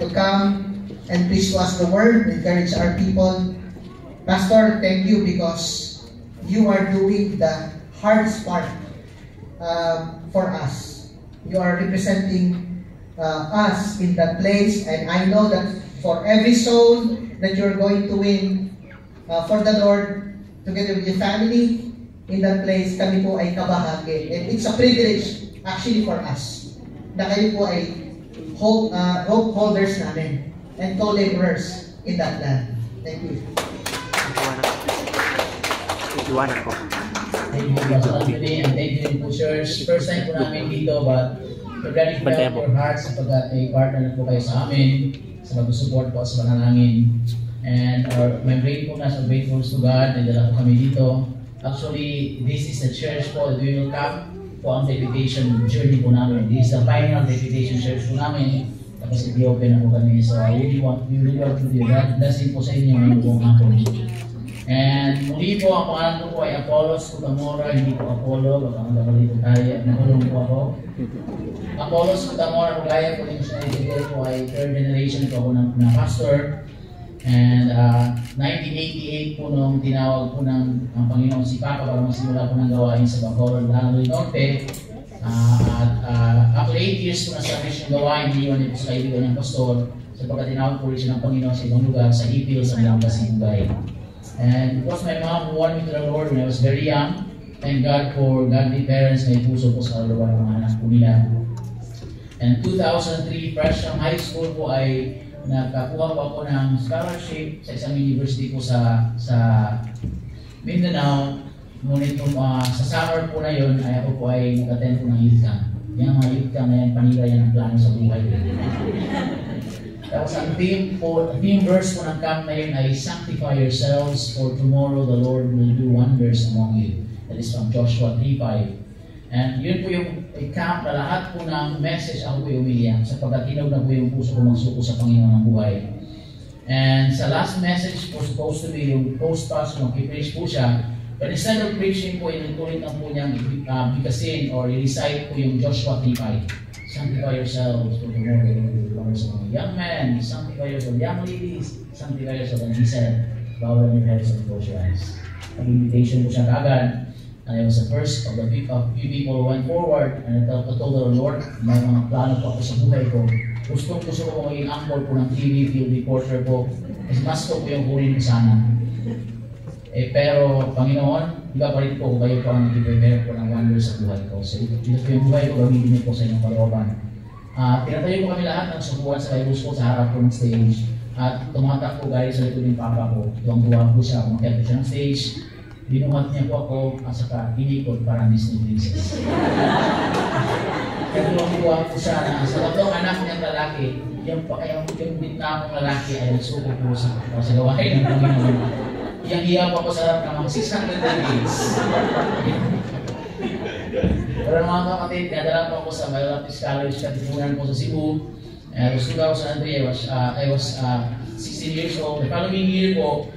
to come and preach to us the word, encourage our people. Pastor, thank you because you are doing the hardest part for us. You are representing us in that place, and I know that for every soul that you're going to win for the Lord, together with your family, in that place, kami po ay kabahagi. And it's a privilege actually for us na kayo po ay hope holders namin and co-laborers in that land. Thank you. Iwanan ko. Thank you, Pastor Anthony, and thank you po, church. First time po namin dito, but we're ready to help your hearts sapagkat ay partner po kayo sa amin sa mag-support po sa panalangin. And my gratefulness and gratefulness to God na dala po kami dito. Actually, this is the church po that we will come po ang deputation journey po namin. This is the final deputation church po namin. Tapos i-open na po kami. So I really want to do that. Blessing po sa inyo ng buong hapon. And muli po, ang pangalan ko po ay Apollos Cutamora, hindi po Apollo. Baka magagalito tayo. Nakulong po ako. Apollos Cutamora, kagaya po yung siya po ay third generation po ako na pastor. And 1988 po nung tinawag po ng ang Panginoon si Papa para magsimula po ng gawain sa Bacolod, Lanoy Norte. After 8 years po na-establish yung gawain, iniwan niyo po sa kaibigan ng pastor sapagkat tinawag po rin siya ng Panginoon sa ibang lugar, sa Ipil, sa Langkas, Hingay. And because my mom who won me to the Lord when I was very young, thank God for godly parents, may puso po sa lugar ng mga anak po nila. And 2003, fresh from high school po ay nakakuha po ako ng scholarship sa isang university po sa Mindanao. Ngunit sa summer po na yun, ay ako po ay nag-attend po ng youth camp. Yung mga youth camp na yan, panira yan ang plano sa buhay. Tapos ang theme verse po ng camp na yun ay sanctify yourselves for tomorrow the Lord will do wonders among you. That is from Joshua 3:5. And yun po yung camp na lahat po ng message ako po yung umiiyak sapagkat hinog na po yung puso ko magsuko sa Panginoon ng buhay. And sa last message po supposed to be yung post-pass, mag-preach po siya. But instead of preaching po, inutulit lang po niyang bigkasin or i-recite po yung Joshua 3:5. Sanctify yourselves for tomorrow the Lord will do wonders among you. Young men, sanctify yourselves. Young ladies, sanctify yourselves. And he said, bow down your heads and close your eyes. Nag-invitation po siya kaagad. And I was the first of the few people who went forward and I told the Lord, may mga plano po ako sa buhay ko. Gusto ko maging anchor po ng TV, field reporter po. Kasi mas ko po yung kunin ko sana. Pero Panginoon, iba pa rin po kayo po ang i-prepare po ng wonders sa buhay ko. So ito po yung buhay ko, gamitin po sa inyong kalooban. Pinatayo po kami lahat ng subuan sa Bible School sa harap po ng stage. At tumatak po guys sa likod ng papa ko. Tuwang-tuwa po siya, umakyat po siya ng stage. Binuhat niya po ako at saka inikot parang Disney princess. Kaya tuwang-tuwa po siya na sa tatlong anak niyang lalaki, yung bitna akong lalaki ay nagsuko po sa gawain ng Panginoon. Iyang-iya po ako sa harap ng mga 600 delegates. Pero mga kapatid, nadala po ako sa Baptist College, Katipunan po sa Cebu. It was 2003, I was 16 years old. The following year po,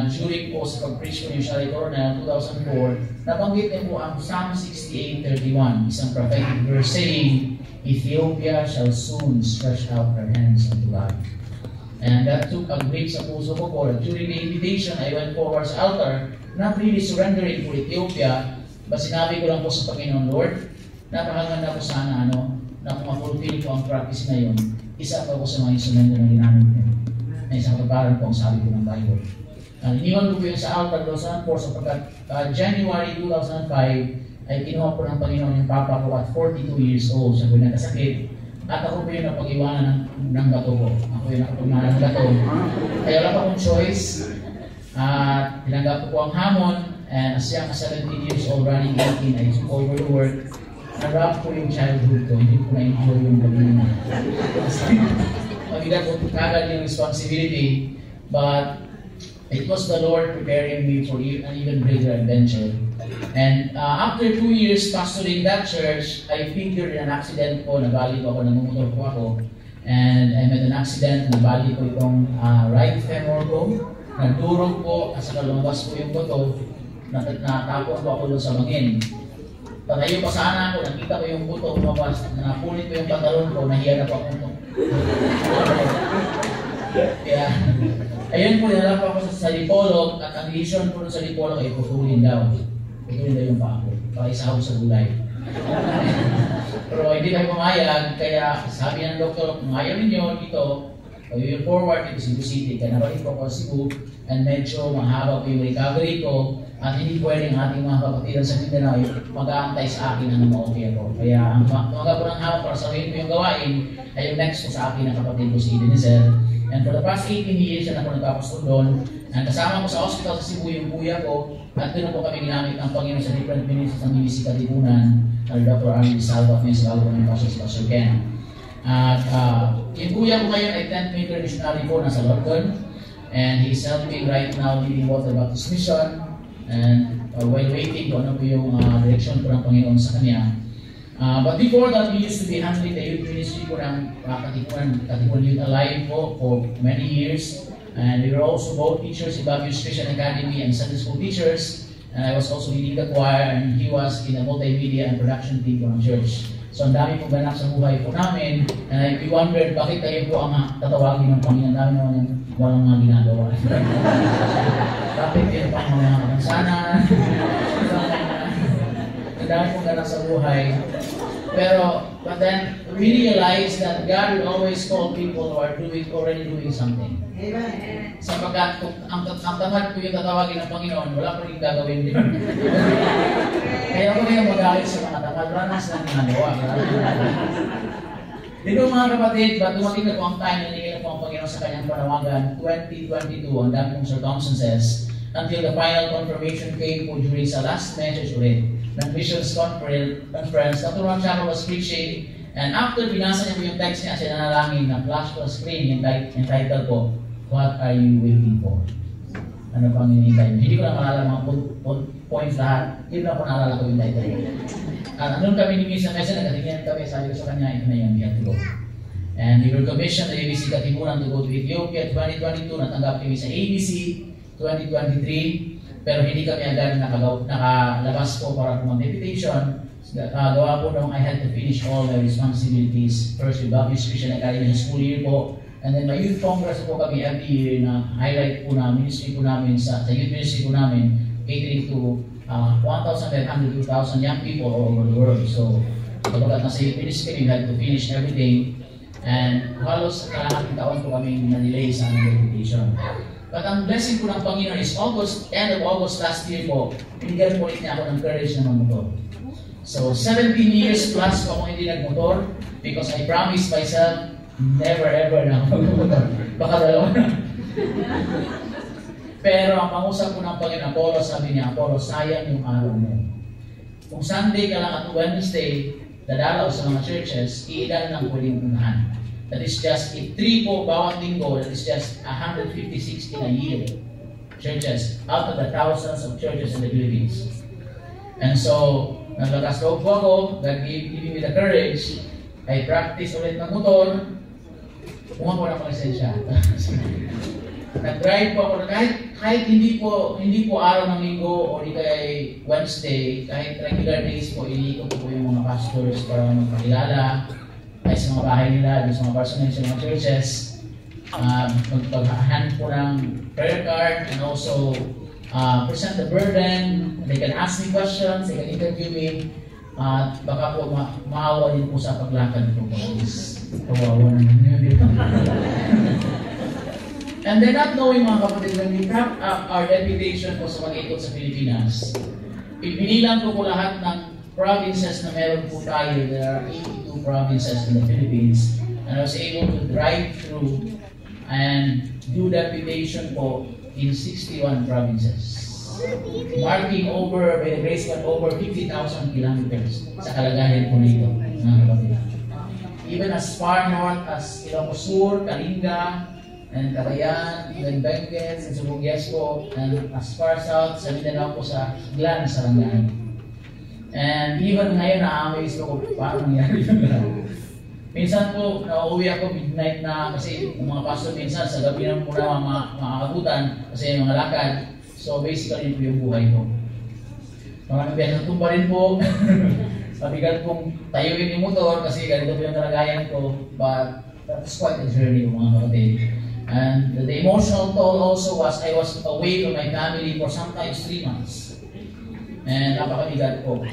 during po sa pag-preach ko ni Shari Coronel, 2004, nabanggit niya po ang Psalm 68:31, isang prophetic verse saying, Ethiopia shall soon stretch out her hands unto God. And that took a grip sa puso ko po. During the invitation, I went forward sa altar, not really surrendering for Ethiopia, but sinabi ko lang po sa Panginoon, Lord, napakaganda po sana na kung ma-fulfill ko ang practice na yun, isa pa po sa mga instrumento na ginamit ko. Na isang kaparan po ang sabi ko ng Bible. Iniwan ko po yun sa altar 2004 sapagkat January 2005 ay kinuha po ng Panginoon yung papa ko at 42 years old. Siya po yung nagkasakit. At ako po yung napag-iwanan ng gato ko. Ako yung nakapagmana ng gato. Kaya wala pa akong choice. Tinanggap ko po ang hamon. And as young as 17 years old, running 18, I took over the work. Na-wrap po yung childhood ko. Hindi ko na-enjoy yung gabi. Mabigat po kagad yung responsibility. But it was the Lord preparing me for an even greater adventure. And after 2 years pastoring that church, I figured in an accident po, nabali po ako, nagmumotor po ako. And I met an accident, nabali po itong right femur ko. Nagdurog po, at saka lumabas po yung buto. Natapos po ako doon sa bangin. Patayo pa sana ako, nakita ko yung buto, lumabas. Napunit po yung pantalon ko, nahiya na po ako. Kaya, ayun po, dinala po ako sa Dipolog at ang decision po sa Dipolog ay putulin daw. Putulin daw yung paa ko. Para isahog sa gulay. Pero hindi kami pumayag, kaya sabi ng doktor, kung ayaw ninyo dito, we will forward to Cebu City. Kaya nabalik po ako sa Cebu and medyo mahaba po yung recovery ko at hindi pwedeng ating mga kapatiran sa Mindanao mag-aantay sa akin na ma-okay ako. Kaya ang mga po ng hawak para sabihin ko yung gawain ay yung next ko sa akin na kapatid ko si Ebenezer. And for the past 18 years na ako nagpapastol doon, and kasama ko sa hospital sa Cebu yung kuya ko, at doon po kami ginamit ng Panginoon sa different ministries ng BBC Katipunan, Dr. Arnie Salva, Minsan Alba, ng Pastor Ken. At yung kuya ko ngayon ay 10th Major Missionary po nasa London, and he's helping right now leading Water Baptist Mission, and while waiting kung ano po yung direction po ng Panginoon sa kanya. But before that, we used to be handling the youth ministry po ng Katipunan Youth Alive po for many years. And we were also both teachers in Baguio's Christian Academy and Sunday school teachers. And I was also leading the choir, and he was in the multimedia and production team po ng church. So ang dami pong ganap sa buhay po namin. And we wondered, bakit kayo po ang tatawagin ng Panginoon? Ang dami naman yung walang mga ginagawa. Bakit kayo pang mga kapansanan? Ang dami pong ganap sa buhay. But then we realized that God will always call people who are already doing something. Amen. Sapagkat ang tamad po yung tatawagin ng Panginoon, wala pa rin gagawin din. Kaya ako ngayon magalit sa mga tamad, ranas lang ginagawa. Dito mga kapatid, dumating na po ang time na nilagay po ang Panginoon sa kanyang panawagan, 2022, ang dami pong circumstances, until the final confirmation came po during sa last message ulit ng Missions Conference. Dr. Ron Chaco was preaching, and after binasa niya po yung text niya, siya nanalangin na flash po screen, yung title po, What are you waiting for? Ano pang hinihintay mo? Hindi ko lang maalala mga points lahat. Hindi lang po naalala ko yung title. At andun kami ni Misa Mesa, nagkatingin kami, sabi ko sa kanya, ito na yung we have to go. And we were commissioned the ABC Katipunan to go to Ethiopia 2022, natanggap kami sa ABC 2023. Pero hindi kami agad nakalabas po para po mag-deputation. Gawa po nung I had to finish all my responsibilities. First with Baguio's Christian Academy school year po. And then my youth congress po kami every year na highlight po na ministry po namin sa youth ministry po namin, catering to 1,500 to 2,000 young people all over the world. So, kapag nasa youth ministry, we had to finish everything. And halos kalahating taon po kami na-delay sa aming deputation. But ang blessing po ng Panginoon is end of August last year po, binigyan po ulit niya ako ng courage na magmotor. So 17 years plus po ako hindi nagmotor because I promised myself, never ever na ako magmotor. Baka dalawa na. Pero ang pangusap po ng Panginoon, Apollo, sabi niya, Apollo, sayang yung araw mo. Kung Sunday ka lang at Wednesday, dadalaw sa mga churches, iilan lang pwedeng unahan. That is just, if 3 po bawat linggo, that is just 150-60 a year churches out of the thousands of churches in the Philippines. And so, naglakas loob po ako, God gave me the courage, I practice ulit ng motor, kumuha po na ako lisensya. Nag-drive po ako, kahit hindi po araw ng linggo o di kaya Wednesday, kahit regular days po, iniikot po yung mga pastors para magpakilala, ay sa mga bahay nila, sa mga personnel sa mga churches, magpag-hand po ng prayer card and also present the burden. They can ask me questions, they can interview me, at baka po maawa din po sa paglakad po. Kawawa naman yun. And then not knowing mga kapatid, when we wrap up our deputation po sa pag-ikot sa Pilipinas, pinilang po lahat ng provinces na meron po tayo. There are 82 provinces in the Philippines, and I was able to drive through and do deputation po in 61 provinces, marking over, by the grace of over 50,000 kilometers sa kalagayan po nito, mga kapatid. Even as far north as Ilocos Sur, Kalinga, and Cagayan, and Benguet, and Subugues po, and as far south sa Mindanao po sa Glan, Sarangani. And even ngayon, na-amaze ko paano nangyari yun. Minsan po, nauwi ako midnight na kasi yung mga pastor minsan sa gabi na muna makakabutan kasi yung mga lakad. So basically, yun po yung buhay ko. Maraming beses natumba rin po. Sabigat kong tayuin yung motor kasi ganito po yung kalagayan ko. But that's quite a journey mga kapatid. And the emotional toll also was I was away from my family for sometimes 3 months. And napakabigat po.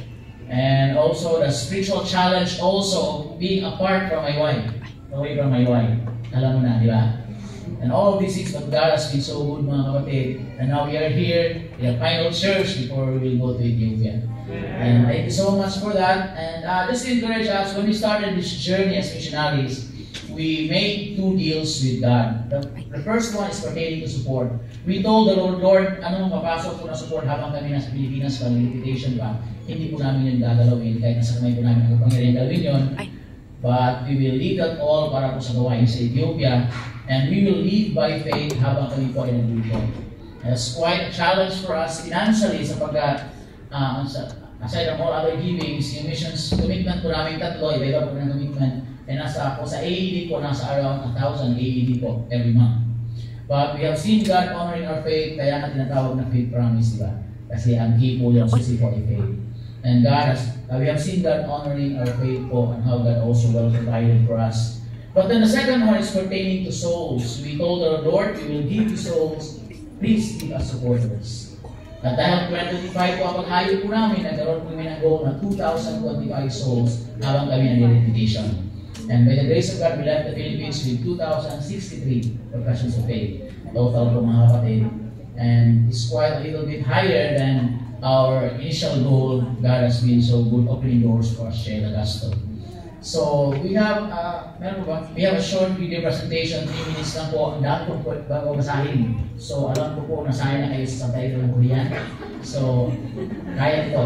And also the spiritual challenge also being apart from my wife. Away from my wife. Alam mo na, di ba? And all of these things, but God has been so good, mga kapatid. And now we are here in the final church before we will go to Ethiopia. And thank you so much for that. And just to encourage us, when we started this journey as missionaries, we made 2 deals with God. The first one is pertaining to support. We told the Lord, anong mapasok po na support habang kami nasa Pilipinas, pag invitation ba, hindi po namin yun gagalawin, kahit nasa kamay po namin ang pangyarihan galawin yun. But we will leave that all para po sa gawain sa Ethiopia, and we will live by faith habang kami po ay nandito. It's quite a challenge for us financially sapagkat aside from all other givings, yung missions commitment po namin tatlo, iba-iba po ng commitment, and nasa po sa AED po, nasa around 1,000 AED po every month. But we have seen God honoring our faith, kaya nga tinatawag na faith promise, diba? Kasi ang key po yung susi po ay faith. And we have seen God honoring our faith po and how God also well provided for us. But then the second one is pertaining to souls. We told our Lord, we will give you souls, please give us supporters. At dahil 2025 po ang pag-ayo po namin, nagkaroon po kami ng goal na 2,025 souls habang kami nag-invitation. And by the grace of God, we left the Philippines with 2,063 professions of faith. Total po mga kapatid. And it's quite a little bit higher than our initial goal. God has been so good opening doors for us to share the gospel. So we have a short video presentation, 3 minutes lang po. Ang dami po bago basahin. So alam ko po, nasahin na kayo sa title ng Korean. So kaya ito.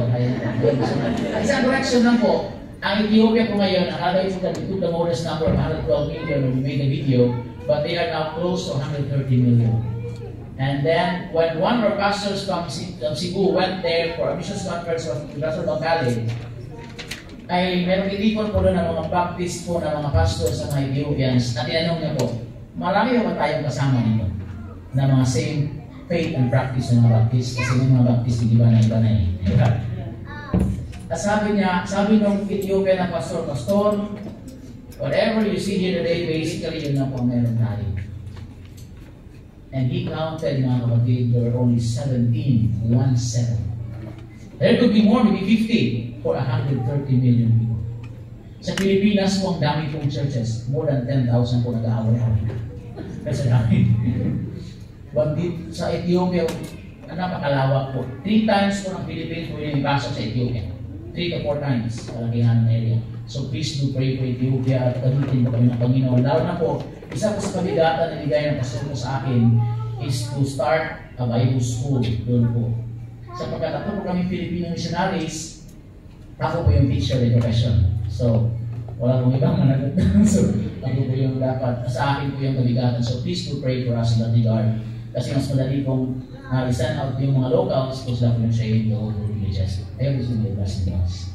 Isang correction lang po. Ang Ethiopia po ngayon, akala ito took the modest number of 112 million when we made the video, but they are now close to 130 million. And then, when one of our pastors from Cebu went there for a missions conference with Pastor Bangkali, ay merong itipon po doon ng mga Baptist po na mga pastors sa mga Ethiopians, at tinanong niya po, marami ba tayong kasama nito na mga same faith and practice ng mga Baptist? Kasi yung mga Baptist, di ba na iba na eh. At sabi nung Ethiopian na pastor, whatever you see here today, basically yun na po meron tayo. And he counted, mga kapatid, there were only 17. There could be more, maybe 50 for 130 million people. Sa Pilipinas po, ang dami pong churches. More than 10,000 po nag-aaway-away. Kasi dami. But sa Ethiopia, napakalawak po. 3 times po ng Philippines po yung ipasok sa Ethiopia. 3 to 4 times, kalakihan ng area. So please do pray for Ethiopia at gamitin po kami ng Panginoon. Lalo na po, isa po sa kabigatan na bigay ng pastor po sa akin is to start a Bible school doon po. Sapagkat ako po kami Filipino missionaries, ako po yung teacher in profession. So, wala pong ibang managot. So, ako po yung dapat, sa akin po yung kabigatan. So please do pray for us in that regard. Kasi mas madali pong i-send out yung mga locals kung sila po yung sharing the whole religious. Ayaw gusto nyo blessing us.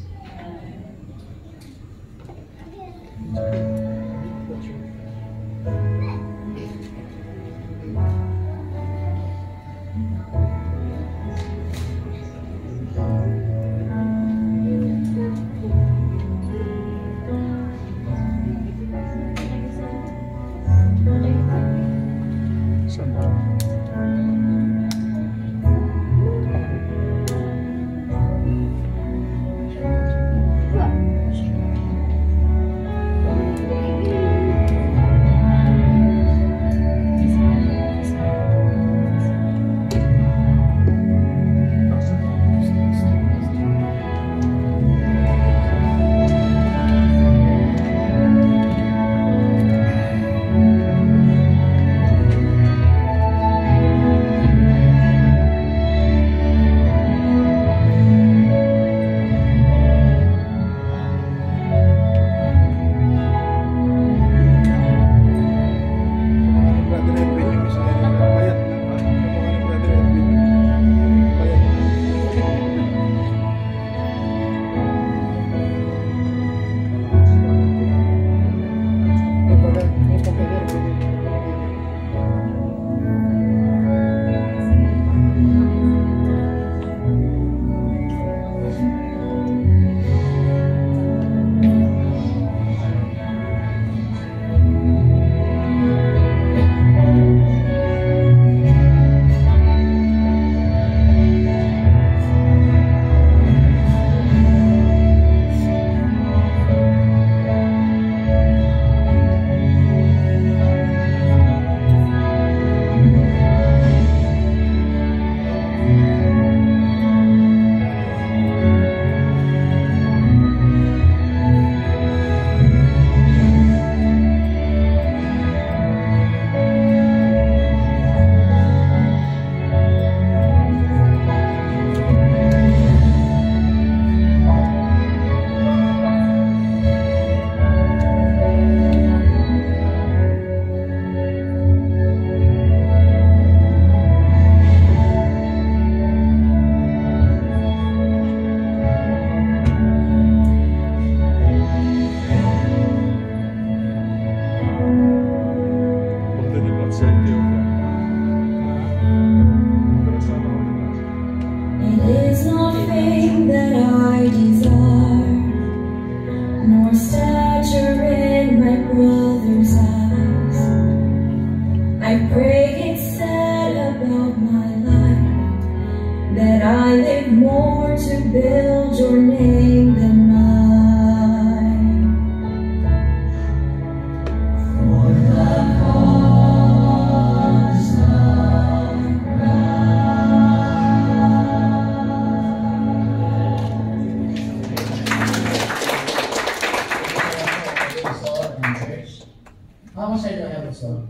How much time do I have, Pastor?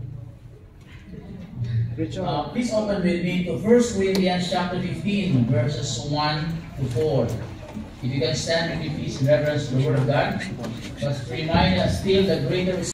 Good job. Please open with me to 1 Corinthians chapter 15, verses 1 to 4. If you can stand with me, please, in reverence to the Word of God. But remind us still the greater